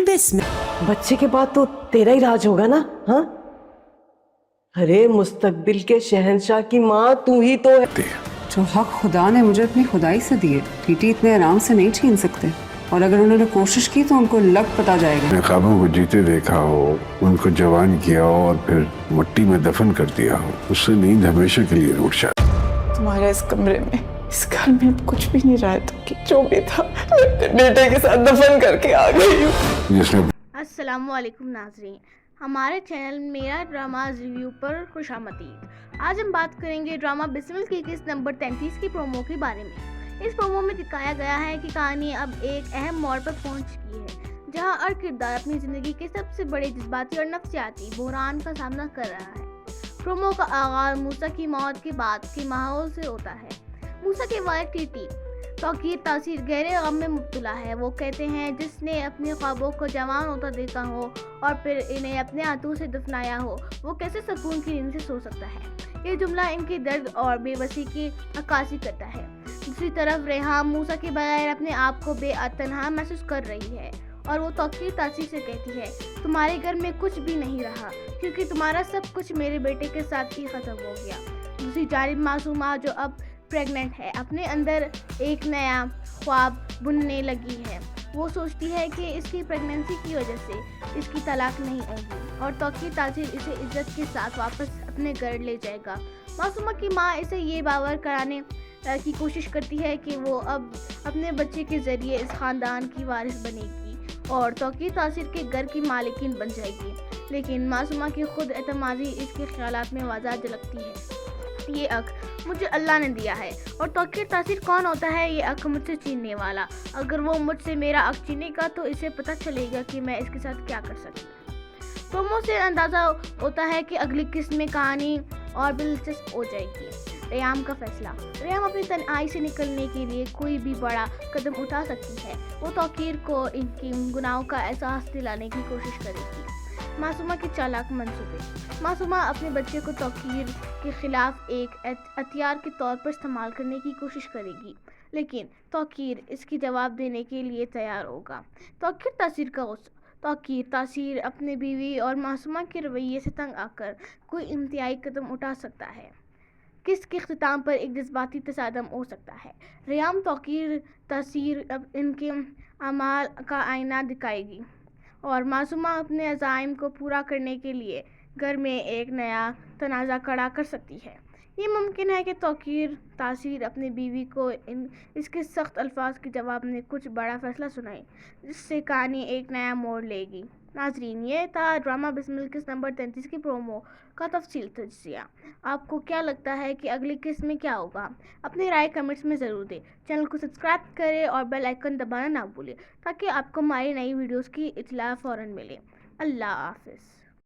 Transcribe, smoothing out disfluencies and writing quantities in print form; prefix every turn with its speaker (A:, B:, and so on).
A: बिस्मिल्लाह।
B: बच्चे के बाद तो तेरा ही राज होगा ना? हाँ, अरे मुस्तकबिल के शहंशाह की माँ तू ही तो है।
C: जो हक खुदा ने मुझे अपनी खुदाई से दिए टीटी इतने आराम से नहीं छीन सकते, और अगर उन्होंने कोशिश की तो उनको लग पता जाएगा।
D: अपने ख्वाबों को जीते देखा हो, उनको जवान किया हो और फिर मिट्टी में दफन कर दिया हो, उससे नींद हमेशा के लिए रूठ जाती।
E: तुम्हारे इस कमरे में, इस घर में अब कुछ भी नहीं रहा है, तो जो भी था मैं अपने बेटे के साथ दफन करके आ गई हूँ।
D: जिसने
F: अस्सलामुअलैकुम नाज़रीन, हमारे चैनल मेरा ड्रामा रिव्यू पर खुशामदीद। आज हम बात करेंगे ड्रामा बिस्मिल की किस्त नंबर 33 की प्रोमो के बारे में। इस प्रोमो में दिखाया गया है कि कहानी अब एक अहम मोड़ पर पहुंच चुकी है, जहां हर किरदार अपनी ज़िंदगी के सबसे बड़े जज्बाती और नफ्सियाती बहरान का सामना कर रहा है। प्रोमो का आगाज़ मूसा की मौत के बाद के माहौल से होता है। मूसा के वालिद टीटी तौकीर तासीर गहरे गम में मुब्तला है। वो कहते हैं जिसने अपने ख्वाबों को जवान होता देखा हो और फिर इन्हें अपने हाथों से दफनाया हो, वो कैसे सुकून की नींद से सो सकता है। ये जुमला इनके दर्द और बेबसी की अक्कासी करता है। दूसरी तरफ रेहान मूसा के बगैर अपने आप को बेतन्हा महसूस कर रही है और वो तौकीर तासीर से कहती है तुम्हारे घर में कुछ भी नहीं रहा, क्योंकि तुम्हारा सब कुछ मेरे बेटे के साथ ही ख़त्म हो गया। दूसरी जानिब मासूमा जो अब प्रेग्नेंट है, अपने अंदर एक नया ख्वाब बुनने लगी है। वो सोचती है कि इसकी प्रेगनेंसी की वजह से इसकी तलाक नहीं होगी और तौकीर तासीर इसे इज्जत के साथ वापस अपने घर ले जाएगा। मासूमा की माँ इसे ये बावर कराने की कोशिश करती है कि वो अब अपने बच्चे के ज़रिए इस ख़ानदान की वारिस बनेगी और तौकीर तासीर के घर की मालिकिन बन जाएगी। लेकिन मासूमा की खुद एतमादी इसके ख्यालात में वाज़ा झलकती है। ये अक मुझे अल्लाह ने दिया है और तौकीर तासीर कौन होता है ये अक मुझसे छीनने वाला। अगर वो मुझसे मेरा अक छीनेगा तो इसे पता चलेगा कि मैं इसके साथ क्या कर सकती हूँ। प्रोमो से अंदाज़ा होता है कि अगली किस्त में कहानी और दिलचस्प हो जाएगी। रेयाम का फैसला। रेयाम अपनी तन्हाई से निकलने के लिए कोई भी बड़ा कदम उठा सकती है। वो तौकीर को इनकी गुनाहों का एहसास दिलाने की कोशिश करेगी। मासूमा के चालाक मंसूबे। मासूमा अपने बच्चे को तौकीर के खिलाफ एक हथियार के तौर पर इस्तेमाल करने की कोशिश करेगी, लेकिन तौकीर इसकी जवाब देने के लिए तैयार होगा। तौकीर तासीर का गुस्सा। तौकीर तासीर अपने बीवी और मासूमा के रवैये से तंग आकर कोई इंतहाई कदम उठा सकता है। किस्त के इख्तिताम पर एक जज्बाती तसादम हो सकता है। रेयाम तौकीर तासीर अब इनके अमाल का आईना दिखाएगी और मासूमा अपने अज़ाइम को पूरा करने के लिए घर में एक नया तनाज़ा खड़ा कर सकती है। ये मुमकिन है कि तौकीर तासीर अपनी बीवी को इसके सख्त अल्फाज के जवाब में कुछ बड़ा फैसला सुनाए, जिससे कहानी एक नया मोड़ लेगी। नाजरीन, ये था ड्रामा बिस्मिल किस्त नंबर 33 की प्रोमो का तफसील तजिया। आपको क्या लगता है कि अगली किस्त में क्या होगा? अपनी राय कमेंट्स में ज़रूर दें। चैनल को सब्सक्राइब करें और बेल आइकन दबाना ना भूलें ताकि आपको हमारी नई वीडियोस की इत्तला फ़ौरन मिले। अल्लाह हाफ़िज़।